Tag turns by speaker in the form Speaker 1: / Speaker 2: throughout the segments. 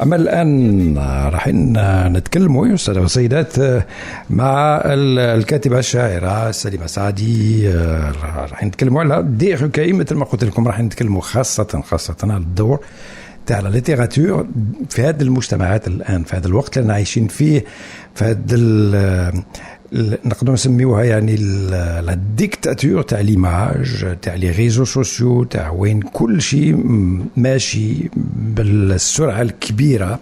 Speaker 1: أما الآن راح نتكلموا يا أستاذ وسيدات مع الكاتبة الشاعرة سليمة سعدي. راح نتكلموا على دي ركاي مثل ما قلت لكم. راح نتكلموا خاصة على الدور تاع الليتيراتور في هذه المجتمعات الآن، في هذا الوقت اللي عايشين فيه، في هذا نقدر نسميوها يعني الديكتاتور تاع ليماج، تاع لي ريزو سوسيو، تاع وين كل شيء ماشي بالسرعة الكبيرة،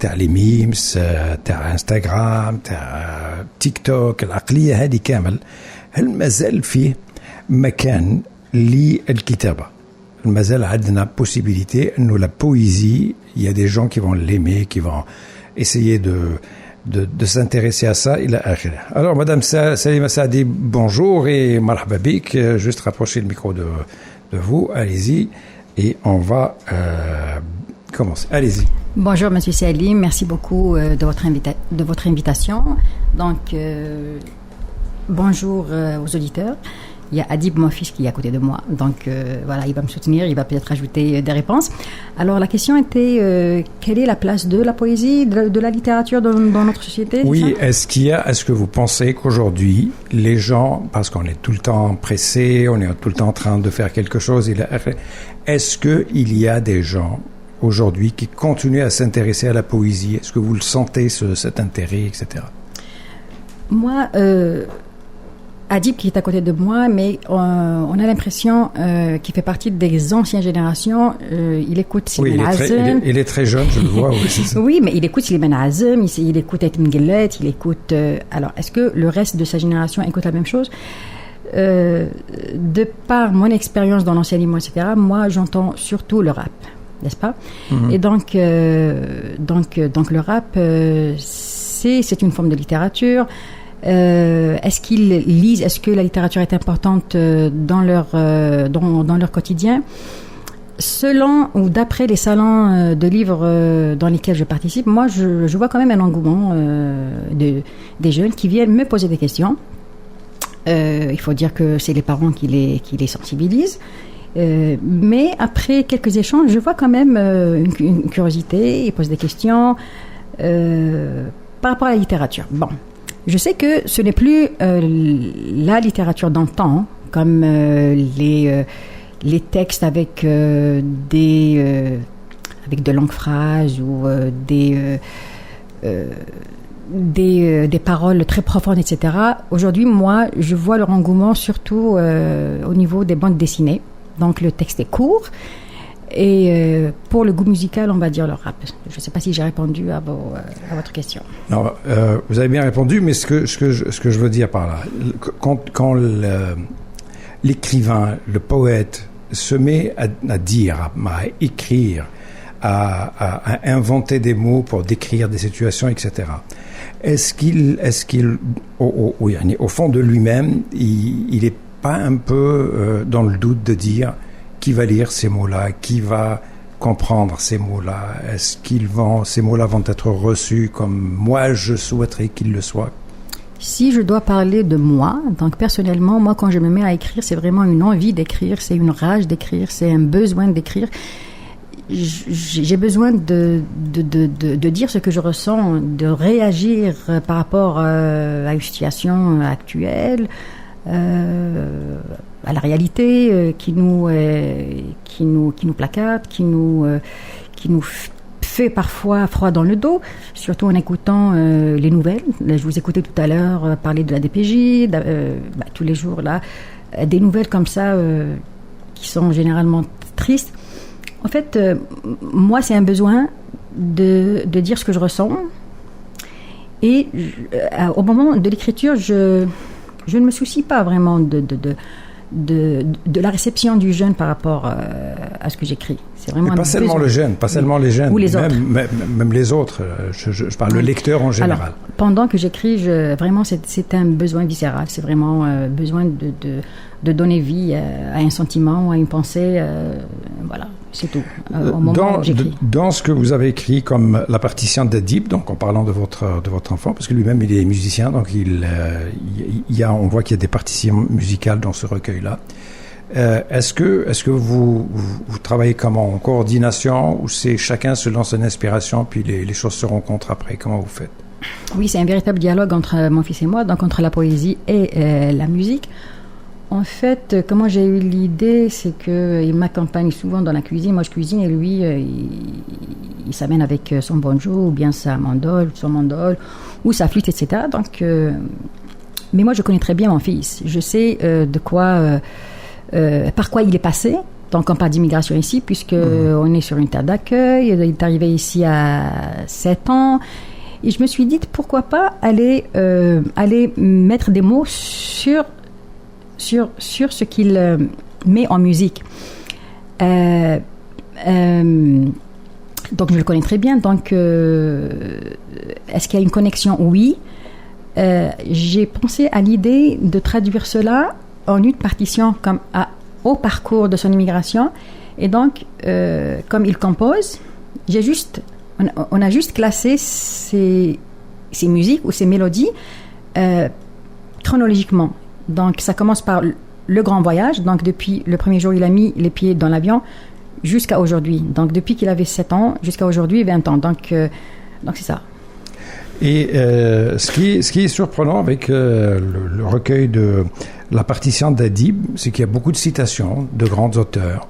Speaker 1: تاع لي ميمز، تاع انستغرام، تاع تيك توك. العقلية هذه كامل هل مازال فيه مكان للكتابة؟ مازال عندنا possibilité انه la poésie, il y a des gens qui vont l'aimer, qui vont essayer de s'intéresser à ça إلى آخره. Alors Madame Salima Saadi, bonjour et marhaba bik. Juste rapprocher le micro de vous, allez-y et on va commencer. Allez-y.
Speaker 2: Bonjour Monsieur Salim, merci beaucoup de votre invitation. Donc bonjour aux auditeurs. Il y a Adib, mon fils, qui est à côté de moi. Donc, voilà, il va me soutenir, il va peut-être ajouter des réponses. Alors, la question était, quelle est la place de la poésie, de la littérature dans notre société?
Speaker 1: Oui, est-ce que vous pensez qu'aujourd'hui, les gens, parce qu'on est tout le temps pressé, on est tout le temps en train de faire quelque chose, est-ce qu'il y a des gens aujourd'hui qui continuent à s'intéresser à la poésie? Est-ce que vous le sentez, cet intérêt, etc.?
Speaker 2: Moi, Adib qui est à côté de moi, mais on a l'impression qu'il fait partie des anciennes générations. Il écoute Slimane Azem.
Speaker 1: Il est très jeune, je le vois. Oui, c'est ça.
Speaker 2: Oui, mais il écoute Slimane Azem, il écoute Ed Mguellet, il écoute... alors, est-ce que le reste de sa génération écoute la même chose? De par mon expérience dans l'enseignement, etc., moi, j'entends surtout le rap, n'est-ce pas? Mm-hmm. Et donc le rap, c'est une forme de littérature. Est-ce qu'ils lisent? Est-ce que la littérature est importante dans leur quotidien? Selon ou d'après les salons de livres dans lesquels je participe, moi je vois quand même un engouement des jeunes qui viennent me poser des questions. Il faut dire que c'est les parents qui les sensibilisent. Mais après quelques échanges, je vois quand même une curiosité. Ils posent des questions par rapport à la littérature. Bon. Je sais que ce n'est plus la littérature d'antan, comme les textes avec de longues phrases ou des paroles très profondes, etc. Aujourd'hui, moi, je vois leur engouement surtout au niveau des bandes dessinées. Donc, le texte est court. Et pour le goût musical, on va dire le rap. Je ne sais pas si j'ai répondu à votre question.
Speaker 1: Non, vous avez bien répondu, mais ce que je veux dire par là, quand l'écrivain, le poète se met à dire, à écrire, à inventer des mots pour décrire des situations, etc., est-ce qu'il au fond de lui-même, il n'est pas un peu dans le doute de dire qui va lire ces mots-là, qui va comprendre ces mots-là? Est-ce ces mots-là vont être reçus comme moi je souhaiterais qu'ils le soient?
Speaker 2: Si je dois parler de moi, donc personnellement, moi quand je me mets à écrire, c'est vraiment une envie d'écrire, c'est une rage d'écrire, c'est un besoin d'écrire. J'ai besoin de dire ce que je ressens, de réagir par rapport à une situation actuelle, à la réalité qui nous placate, qui nous fait parfois froid dans le dos, surtout en écoutant les nouvelles. Là, je vous écoutais tout à l'heure parler de la DPJ, tous les jours là, des nouvelles comme ça qui sont généralement tristes. En fait, moi, c'est un besoin de dire ce que je ressens. Et au moment de l'écriture, je ne me soucie pas vraiment de la réception du jeune par rapport à ce que j'écris. C'est vraiment
Speaker 1: pas seulement le jeune, pas seulement les jeunes,
Speaker 2: ou les autres.
Speaker 1: Même les autres. Je parle le lecteur en général.
Speaker 2: Alors, pendant que j'écris, vraiment, c'est un besoin viscéral. C'est vraiment besoin de donner vie à un sentiment, à une pensée. Voilà, c'est tout. Au moment où j'écris.
Speaker 1: Dans ce que vous avez écrit comme la partition d'Adib, donc en parlant de votre enfant, parce que lui-même il est musicien, donc on voit qu'il y a des partitions musicales dans ce recueil-là. Est-ce que vous travaillez comment, en coordination, ou c'est chacun se lance une inspiration puis les choses se rencontrent après? Comment vous faites?
Speaker 2: Oui, c'est un véritable dialogue entre mon fils et moi, donc entre la poésie et la musique. En fait, comment j'ai eu l'idée, c'est qu'il m'accompagne souvent dans la cuisine. Moi, je cuisine et lui, il s'amène avec son banjo ou bien son mandole ou sa flûte, etc. Donc, mais moi, je connais très bien mon fils. Je sais par quoi il est passé. Donc, on parle d'immigration ici, puisqu'on est sur une terre d'accueil. Il est arrivé ici à 7 ans. Et je me suis dit, pourquoi pas aller mettre des mots sur ce qu'il met en musique. Donc, je le connais très bien. Donc, est-ce qu'il y a une connexion? Oui. J'ai pensé à l'idée de traduire cela en une partition au parcours de son immigration. Et donc, comme il compose, on a juste classé ces musiques ou ces mélodies chronologiquement. Donc, ça commence par le grand voyage. Donc, depuis le premier jour, il a mis les pieds dans l'avion jusqu'à aujourd'hui. Donc, depuis qu'il avait 7 ans jusqu'à aujourd'hui, 20 ans. Donc c'est ça.
Speaker 1: Et ce qui est surprenant avec le recueil de la partition d'Adib, c'est qu'il y a beaucoup de citations de grands auteurs.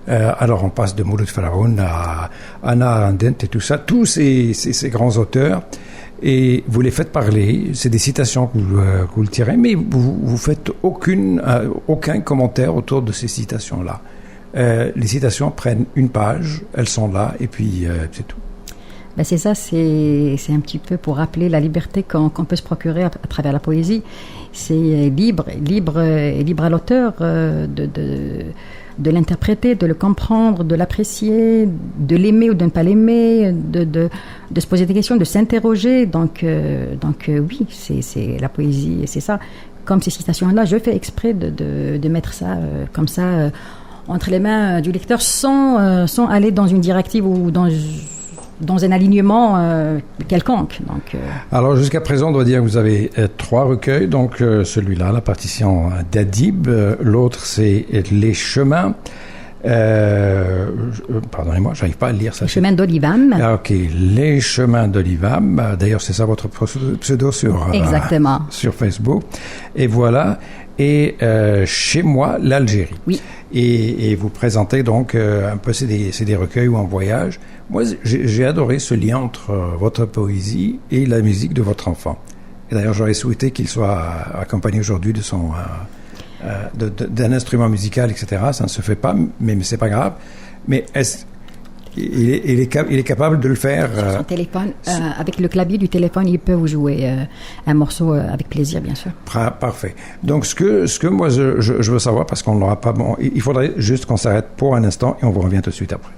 Speaker 1: Alors, on passe de Mouloud Faraoun à Hannah Arendt et tout ça, tous ces grands auteurs. Et vous les faites parler, c'est des citations que vous le tirez, mais vous faites aucun commentaire autour de ces citations-là. Les citations prennent une page, elles sont là, et puis c'est tout.
Speaker 2: Ben c'est ça, c'est un petit peu pour rappeler la liberté qu'on peut se procurer à travers la poésie. C'est libre à l'auteur de l'interpréter, de le comprendre, de l'apprécier, de l'aimer ou de ne pas l'aimer, de se poser des questions, de s'interroger. Donc oui, c'est la poésie, c'est ça. Comme ces citations-là, je fais exprès de mettre ça comme ça entre les mains du lecteur sans aller dans une directive ou dans un alignement quelconque. Donc,
Speaker 1: Alors, jusqu'à présent, on doit dire que vous avez 3 recueils. Donc, celui-là, la partition d'Adib. L'autre, c'est Les Chemins. Pardonnez-moi, je n'arrive pas à lire ça.
Speaker 2: Les Chemins d'Olivam.
Speaker 1: Ah, OK. Les Chemins d'Olivam. D'ailleurs, c'est ça votre pseudo
Speaker 2: Exactement.
Speaker 1: Sur Facebook. Et voilà. Et Chez moi, l'Algérie.
Speaker 2: Oui.
Speaker 1: Et vous présentez donc un peu, c'est des recueils ou un voyage. Moi, j'ai adoré ce lien entre votre poésie et la musique de votre enfant. Et d'ailleurs, j'aurais souhaité qu'il soit accompagné aujourd'hui de d'un instrument musical, etc. Ça ne se fait pas, mais c'est pas grave. Mais il est capable de le faire.
Speaker 2: Sur son téléphone, avec le clavier du téléphone, il peut vous jouer un morceau avec plaisir, bien sûr.
Speaker 1: Parfait. Donc, ce que moi, je veux savoir, parce qu'on n'aura pas... Bon, il faudrait juste qu'on s'arrête pour un instant et on vous revient tout de suite après.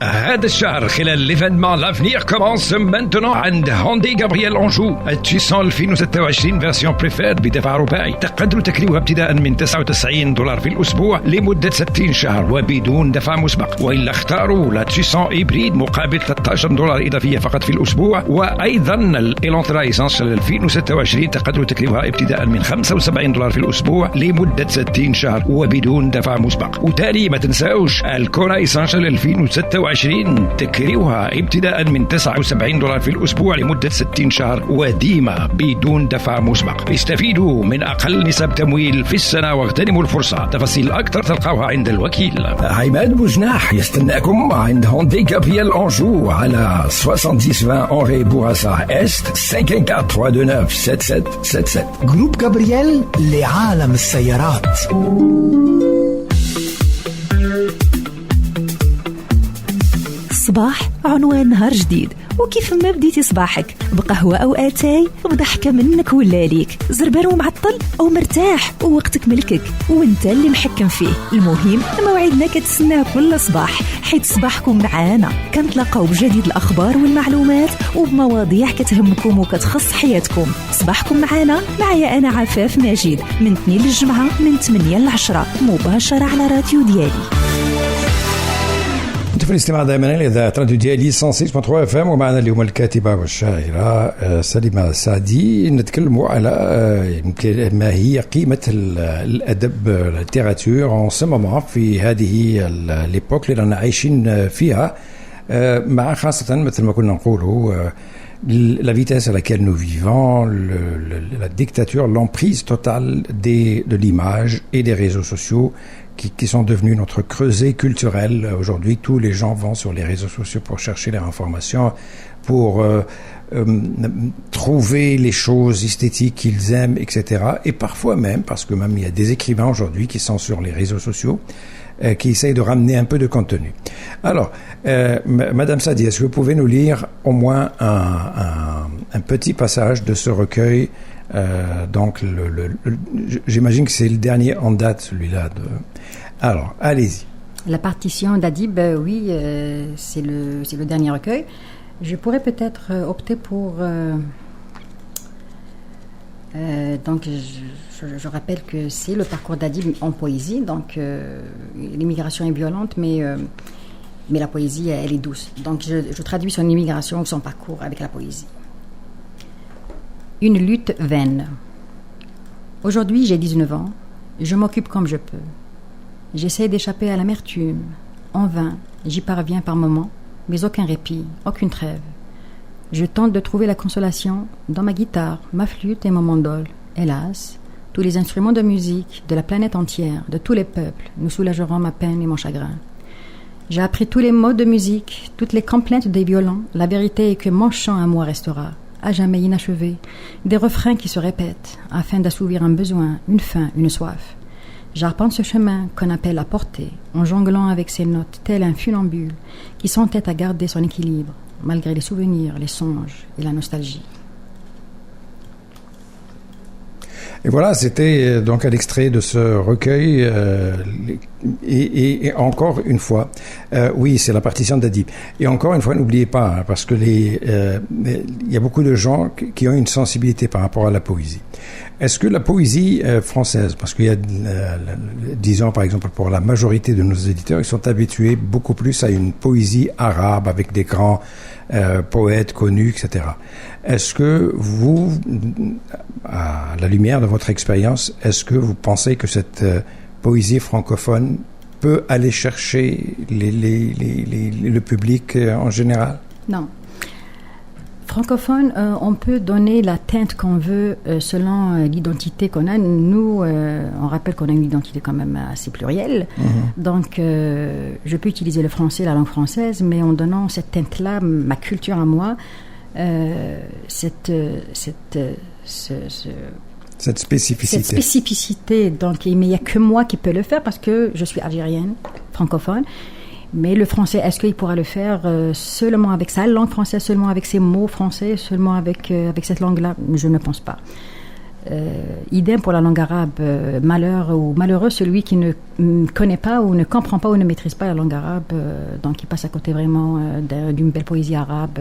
Speaker 3: هذا الشهر خلال ليفينمون لافنير كومونس مانتونون عند هوندي جابرييل أنجو التويسون 2026 فيرسيون بريفيرد بدفع رباعي تقدروا تكريوها ابتداء من $99 في الأسبوع لمدة 60 شهر وبدون دفع مسبق، وإلا اختاروا لا تويسون هيبريد مقابل $13 إضافية فقط في الأسبوع. وأيضا الإلانترا إيسانشال 2026 تقدروا تكريوها ابتداء من $75 في الأسبوع لمدة 60 شهر وبدون دفع مسبق. وتالي ما تنساوش الكورا إيسانشال 2026 تكريوها ابتداء من $79 في الأسبوع لمدة 60 شهر وديما بدون دفع مسبق. استفيدوا من أقل نسب تمويل في السنة واغتنموا الفرصة. تفاصيل أكثر تلقاوها عند الوكيل.
Speaker 4: عماد بوجناح يستناكم عند هوندي جابرييل أنجو على 70-20 أنري بوراسا إست 543297777.
Speaker 5: جروب جابرييل لعالم السيارات.
Speaker 6: صباح عنوان نهار جديد، وكيف ما بديتي صباحك بقهوة أو آتاي بضحكة منك ولا ليك، زربان ومعطل أو مرتاح ووقتك ملكك وانت اللي محكم فيه. المهم موعدنا كتسناه كل صباح، حيث صباحكم معانا كنتلاقاو بجديد الأخبار والمعلومات وبمواضيع كتهمكم وكتخص حياتكم. صباحكم معانا معايا أنا عفاف ماجد من 2 للجمعة من 8 ل10 مباشرة على راديو ديالي.
Speaker 1: في الاستماع دائما الاذاعه راديو ديالي 106.3 اف ام ومعنا اليوم الكاتبه والشاعره سليمه سعدي. نتكلموا على ما هي قيمه الادب الليتيراتور en ce moment في هذه ليبوك اللي رانا عايشين فيها, مع خاصه مثل ما كنا نقولوا la vitesse à laquelle nous vivons, la dictature, l'emprise totale de l'image et des réseaux sociaux qui sont devenus notre creuset culturel. Aujourd'hui, tous les gens vont sur les réseaux sociaux pour chercher les informations, pour trouver les choses esthétiques qu'ils aiment, etc. Et parfois même, parce que même il y a des écrivains aujourd'hui qui sont sur les réseaux sociaux, qui essayent de ramener un peu de contenu. Alors, Madame Sadi, est-ce que vous pouvez nous lire au moins un petit passage de ce recueil? Donc, j'imagine que c'est le dernier en date, celui-là. Alors, allez-y.
Speaker 2: La partition d'Adib, oui, c'est le dernier recueil. Je pourrais peut-être opter pour... donc, je rappelle que c'est le parcours d'Adib en poésie. Donc, l'immigration est violente, mais la poésie, elle est douce. Donc, je traduis son immigration ou son parcours avec la poésie. Une lutte vaine. Aujourd'hui, j'ai 19 ans. Je m'occupe comme je peux. J'essaie d'échapper à l'amertume. En vain, j'y parviens par moments, mais aucun répit, aucune trêve. Je tente de trouver la consolation dans ma guitare, ma flûte et mon mandole. Hélas, tous les instruments de musique de la planète entière, de tous les peuples, nous soulageront ma peine et mon chagrin. J'ai appris tous les mots de musique, toutes les complaintes des violons. La vérité est que mon chant à moi restera, à jamais inachevé, des refrains qui se répètent, afin d'assouvir un besoin, une faim, une soif. J'arpente ce chemin qu'on appelle à porter, en jonglant avec ses notes, tel un funambule, qui s'entête à garder son équilibre, malgré les souvenirs, les songes et la nostalgie.
Speaker 1: Et voilà, c'était donc un extrait de ce recueil. Et encore une fois, oui, c'est la partition d'Adib. Et encore une fois, n'oubliez pas, hein, parce que il y a beaucoup de gens qui ont une sensibilité par rapport à la poésie. Est-ce que la poésie française, parce qu'il y a, disons par exemple pour la majorité de nos éditeurs, ils sont habitués beaucoup plus à une poésie arabe avec des grands poètes connus, etc. Est-ce que vous, à la lumière de votre expérience, est-ce que vous pensez que cette poésie francophone peut aller chercher le public en général?
Speaker 2: Non. Francophone, on peut donner la teinte qu'on veut selon l'identité qu'on a. Nous, on rappelle qu'on a une identité quand même assez plurielle. Mm-hmm. Donc, je peux utiliser le français, la langue française, mais en donnant cette teinte-là, ma culture à moi, cette spécificité. Cette spécificité. Donc, mais il n'y a que moi qui peux le faire parce que je suis algérienne, francophone. Mais le français, est-ce qu'il pourra le faire seulement avec sa langue française, seulement avec ses mots français, seulement avec cette langue-là? Je ne pense pas. Idem pour la langue arabe. Malheur ou malheureux celui qui ne connaît pas ou ne comprend pas ou ne maîtrise pas la langue arabe. Donc il passe à côté vraiment d'une belle poésie arabe,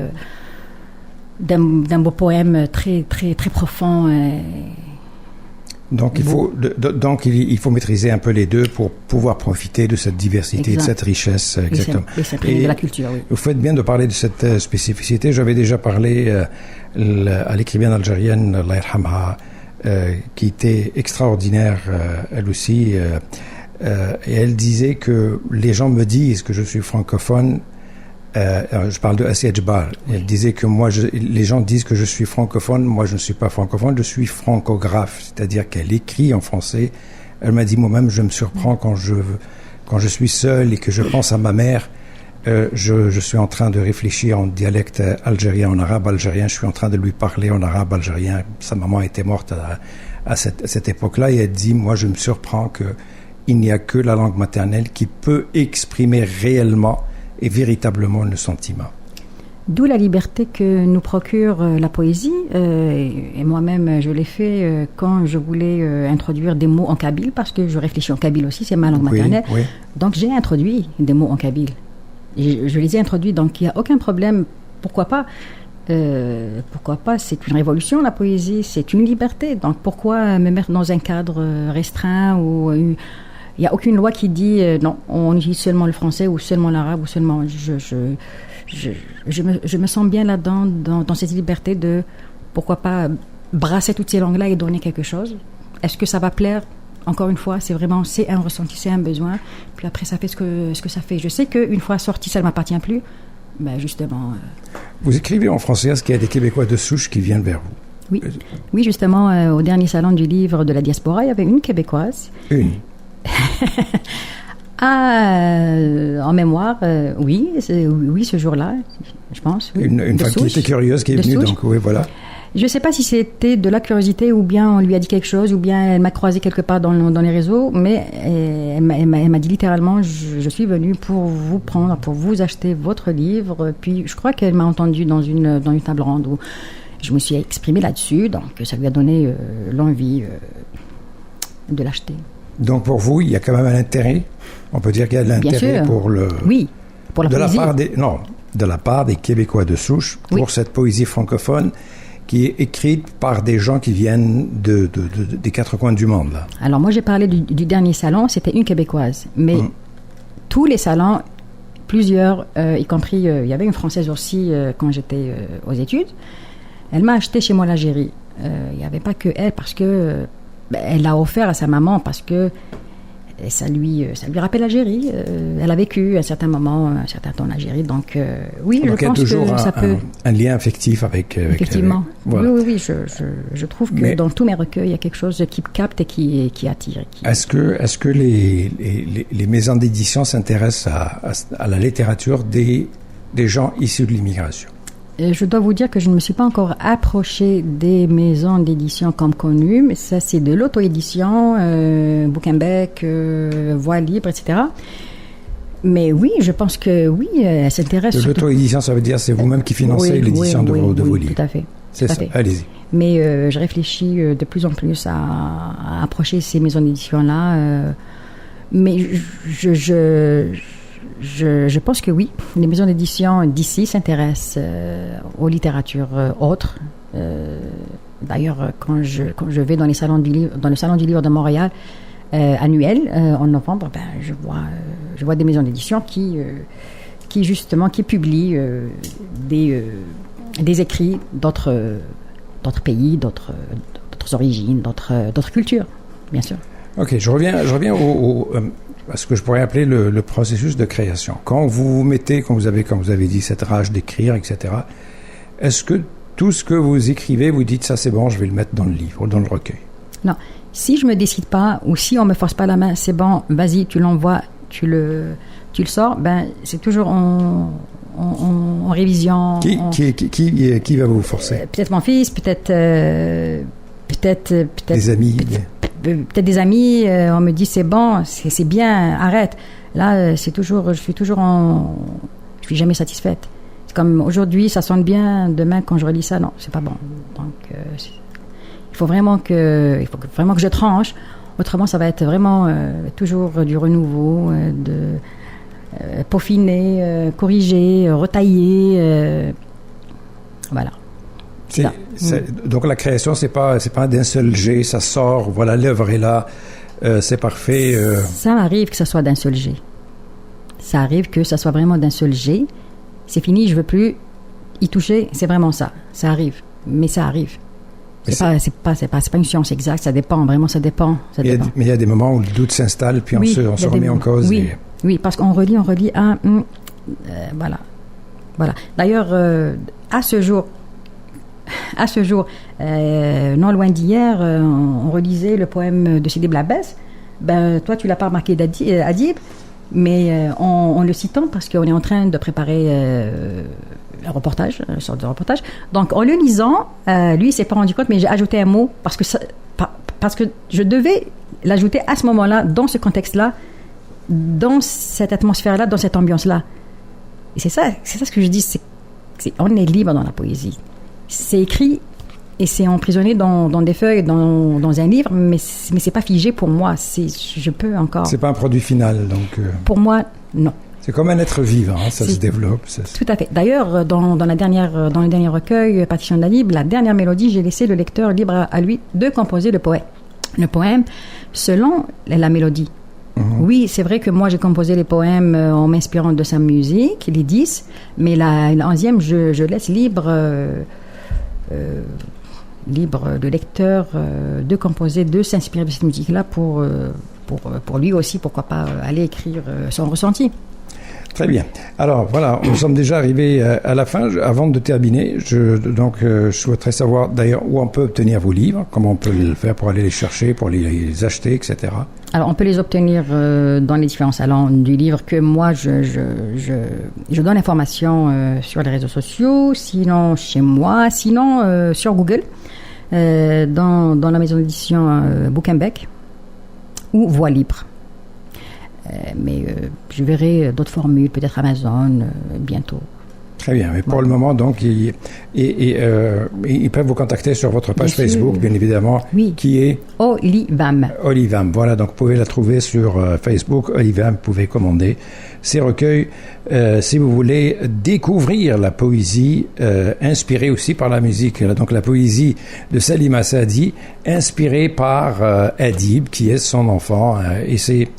Speaker 2: d'un beau poème très, très, très profond.
Speaker 1: Donc il faut maîtriser un peu les deux pour pouvoir profiter de cette diversité, exact, de cette richesse. Exactement.
Speaker 2: Et de la culture, oui.
Speaker 1: Vous faites bien de parler de cette spécificité. J'avais déjà parlé à l'écrivaine algérienne, Allah yarhamha, qui était extraordinaire, elle aussi. Et elle disait que les gens me disent que je suis francophone. Je parle de Assia Djbar. Elle disait que les gens disent que je suis francophone. Moi, je ne suis pas francophone, je suis francographe. C'est-à-dire qu'elle écrit en français. Elle m'a dit, moi-même, je me surprends quand je suis seul et que je pense à ma mère. Je suis en train de réfléchir en dialecte algérien, en arabe algérien. Je suis en train de lui parler en arabe algérien. Sa maman était morte à cette époque-là. Et elle dit, moi, je me surprends qu'il n'y a que la langue maternelle qui peut exprimer réellement et véritablement le sentiment.
Speaker 2: D'où la liberté que nous procure la poésie. Et moi-même, je l'ai fait quand je voulais introduire des mots en kabyle, parce que je réfléchis en kabyle aussi, c'est ma langue maternelle. Oui. Donc j'ai introduit des mots en kabyle. Je les ai introduits, donc il n'y a aucun problème. Pourquoi pas? C'est une révolution, la poésie, c'est une liberté. Donc pourquoi me mettre dans un cadre restreint ou Il n'y a aucune loi qui dit non, on utilise seulement le français ou seulement l'arabe ou seulement... Je me sens bien là-dedans, dans cette liberté de, pourquoi pas, brasser toutes ces langues-là et donner quelque chose. Est-ce que ça va plaire? Encore une fois, c'est un ressenti, c'est un besoin. Puis après, ça fait ce que ça fait. Je sais qu'une fois sorti, ça ne m'appartient plus. Ben justement...
Speaker 1: Vous écrivez en français, est-ce qu'il y a des Québécois de souche qui viennent vers vous?
Speaker 2: Oui, justement, au dernier salon du livre de la diaspora, il y avait une Québécoise.
Speaker 1: Une?
Speaker 2: En mémoire, oui, ce jour-là, je pense. Oui.
Speaker 1: Une femme qui était curieuse, qui est venue, donc oui, voilà.
Speaker 2: Je ne sais pas si c'était de la curiosité ou bien on lui a dit quelque chose ou bien elle m'a croisé quelque part dans les réseaux, mais elle m'a dit littéralement, je suis venue pour vous prendre, pour vous acheter votre livre. Puis je crois qu'elle m'a entendu dans une table ronde où je me suis exprimée là-dessus, donc ça lui a donné l'envie de l'acheter.
Speaker 1: Donc pour vous, il y a quand même un intérêt. On peut dire qu'il y a de l'intérêt pour le...
Speaker 2: Oui, pour la poésie.
Speaker 1: De la part des Québécois de souche pour cette poésie francophone qui est écrite par des gens qui viennent des quatre coins du monde. Là.
Speaker 2: Alors moi j'ai parlé du dernier salon, c'était une Québécoise. Mais tous les salons, plusieurs, y compris, il y avait une Française aussi quand j'étais aux études, elle m'a acheté chez moi l'Algérie. Il n'y avait pas que elle, parce que... elle l'a offert à sa maman parce que ça lui rappelle l'Algérie. Elle a vécu un certain temps en Algérie. Donc, oui,
Speaker 1: donc
Speaker 2: je pense que ça peut...
Speaker 1: un lien affectif avec...
Speaker 2: Effectivement.
Speaker 1: Voilà.
Speaker 2: Oui, je trouve que dans tous mes recueils, il y a quelque chose qui capte et qui attire.
Speaker 1: Est-ce que les maisons d'édition s'intéressent à la littérature des gens issus de l'immigration?
Speaker 2: Je dois vous dire que je ne me suis pas encore approchée des maisons d'édition comme connues, mais ça c'est de l'auto-édition, Bouquinbec, Voix libre, etc. Mais oui, je pense que oui, elle s'intéresse.
Speaker 1: De l'auto-édition, ça veut dire c'est vous-même qui financez l'édition de vos livres.
Speaker 2: Tout à fait.
Speaker 1: C'est ça, allez-y.
Speaker 2: Mais je réfléchis de plus en plus à approcher ces maisons d'édition-là. Mais je pense que oui, les maisons d'édition d'ici s'intéressent aux littératures autres. D'ailleurs, quand je vais dans les salons du livre, dans le salon du livre de Montréal annuel en novembre, je vois des maisons d'édition qui publient des écrits d'autres pays, d'autres origines, d'autres cultures, bien sûr.
Speaker 1: Ok, je reviens à ce que je pourrais appeler le processus de création. Quand vous mettez, comme vous avez dit, cette rage d'écrire, etc., est-ce que tout ce que vous écrivez, vous dites, ça c'est bon, je vais le mettre dans le livre, dans le recueil?
Speaker 2: Non. Si je me décide pas, ou si on me force pas la main, c'est bon, vas-y, tu l'envoies, tu le sors, c'est toujours en révision.
Speaker 1: Qui va vous forcer?
Speaker 2: Peut-être mon fils, peut-être
Speaker 1: des amis.
Speaker 2: Peut-être des amis, on me dit c'est bon, c'est bien, arrête. Là, je suis jamais satisfaite. C'est comme aujourd'hui, ça sonne bien, demain quand je relis ça, non, c'est pas bon. Donc, il faut vraiment que je tranche. Autrement, ça va être vraiment toujours du renouveau, de peaufiner, corriger, retailler, voilà.
Speaker 1: Donc la création, c'est pas d'un seul jet, ça sort, voilà, l'œuvre est là, c'est parfait.
Speaker 2: Ça m'arrive que ça soit d'un seul jet. Ça arrive que ça soit vraiment d'un seul jet. C'est fini, je veux plus y toucher. C'est vraiment ça. Ça arrive, mais ça arrive. C'est pas une science exacte. Ça dépend, vraiment, ça dépend.
Speaker 1: Mais il y a des moments où le doute s'installe, puis on se remet en cause.
Speaker 2: Oui, parce qu'on relit. Voilà. D'ailleurs, à ce jour, non loin d'hier, on relisait le poème de Sidi Blabès. Toi, tu l'as pas remarqué d'Adib, mais en le citant parce qu'on est en train de préparer un reportage, une sorte de reportage. Donc, en le lisant, lui, il s'est pas rendu compte, mais j'ai ajouté un mot parce que je devais l'ajouter à ce moment-là, dans ce contexte-là, dans cette atmosphère-là, dans cette ambiance-là. Et c'est ça ce que je dis, on est libre dans la poésie. C'est écrit et c'est emprisonné dans des feuilles, dans un livre, mais c'est pas figé pour moi. Je peux encore. C'est
Speaker 1: pas un produit final, donc.
Speaker 2: Pour moi, non.
Speaker 1: C'est comme un être vivant, ça se développe.
Speaker 2: Tout à fait. D'ailleurs, dans le dernier recueil, Partition d'Adib, la dernière mélodie, j'ai laissé le lecteur libre à lui de composer le poème selon la mélodie. Oui, c'est vrai que moi, j'ai composé les poèmes en m'inspirant de sa musique, les 10, mais la 11e, je laisse libre le lecteur de composer, de s'inspirer de cette musique-là pour lui aussi, pourquoi pas aller écrire son ressenti.
Speaker 1: Très bien. Alors voilà, nous sommes déjà arrivés à la fin. Avant de terminer, je souhaiterais savoir d'ailleurs où on peut obtenir vos livres, comment on peut le faire pour aller les chercher, pour les acheter, etc.
Speaker 2: Alors on peut les obtenir dans les différents salons du livre que moi je donne l'information sur les réseaux sociaux, sinon chez moi, sinon sur Google, dans la maison d'édition Bouquinbec ou Voix Libre. Mais je verrai d'autres formules, peut-être Amazon, bientôt.
Speaker 1: Très bien, mais pour le moment, donc, ils peuvent vous contacter sur votre page Facebook, bien évidemment, qui est
Speaker 2: Olivam.
Speaker 1: Olivam, voilà, donc vous pouvez la trouver sur Facebook, Olivam, vous pouvez commander ces recueils si vous voulez découvrir la poésie inspirée aussi par la musique. Donc la poésie de Salima Saadi, inspirée par Adib, qui est son enfant, et c'est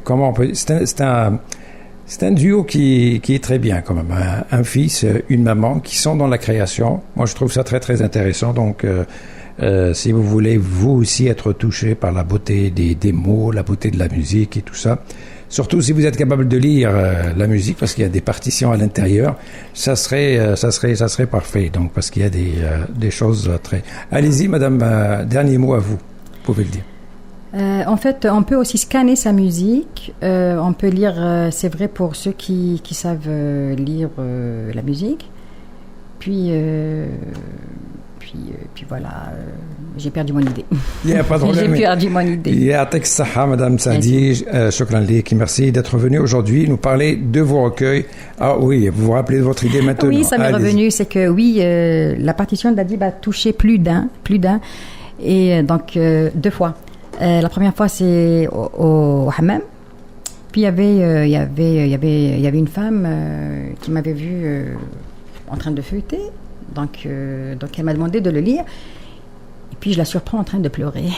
Speaker 1: comment on peut... C'est un duo qui est très bien quand même. Un fils, une maman qui sont dans la création. Moi, je trouve ça très, très intéressant. Donc, si vous voulez, vous aussi, être touché par la beauté des mots, la beauté de la musique et tout ça, surtout si vous êtes capable de lire la musique, parce qu'il y a des partitions à l'intérieur, ça serait parfait. Donc, parce qu'il y a des choses très... Allez-y, madame, dernier mot à vous. Vous pouvez le dire.
Speaker 2: En fait, on peut aussi scanner sa musique. On peut lire, c'est vrai pour ceux qui savent lire la musique. Puis voilà, j'ai perdu mon idée.
Speaker 1: Il n'y a pas de problème.
Speaker 2: J'ai perdu mon idée.
Speaker 1: Il y a Saha, Madame Saadi, Shukran Lik, merci d'être venue aujourd'hui nous parler de vos recueils. Ah oui, vous vous rappelez de votre idée maintenant?
Speaker 2: Oui, ça m'est revenu. C'est que oui, la partition d'Adib a touché plus d'un, et donc 2 fois. La première fois, c'est au hammam. Puis il y avait une femme qui m'avait vue en train de feuilleter. Donc elle m'a demandé de le lire. Et puis je la surprends en train de pleurer.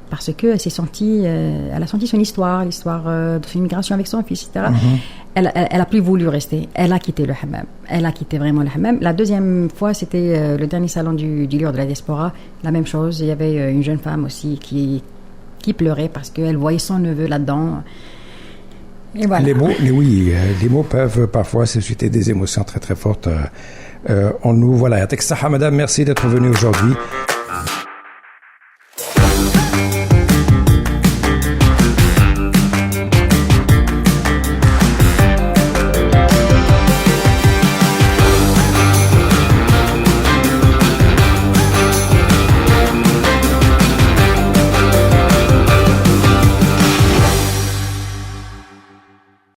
Speaker 2: Parce qu'elle a senti son histoire de son immigration avec son fils, etc. Elle a plus voulu rester. Elle a quitté le hammam. Elle a quitté vraiment le hammam. La deuxième fois, c'était le dernier salon du livre de la diaspora. La même chose. Il y avait une jeune femme aussi qui pleurait parce qu'elle voyait son neveu là-dedans. Et voilà.
Speaker 1: Les mots peuvent parfois susciter des émotions très très fortes en nous. Voilà. Madame, merci d'être venue aujourd'hui.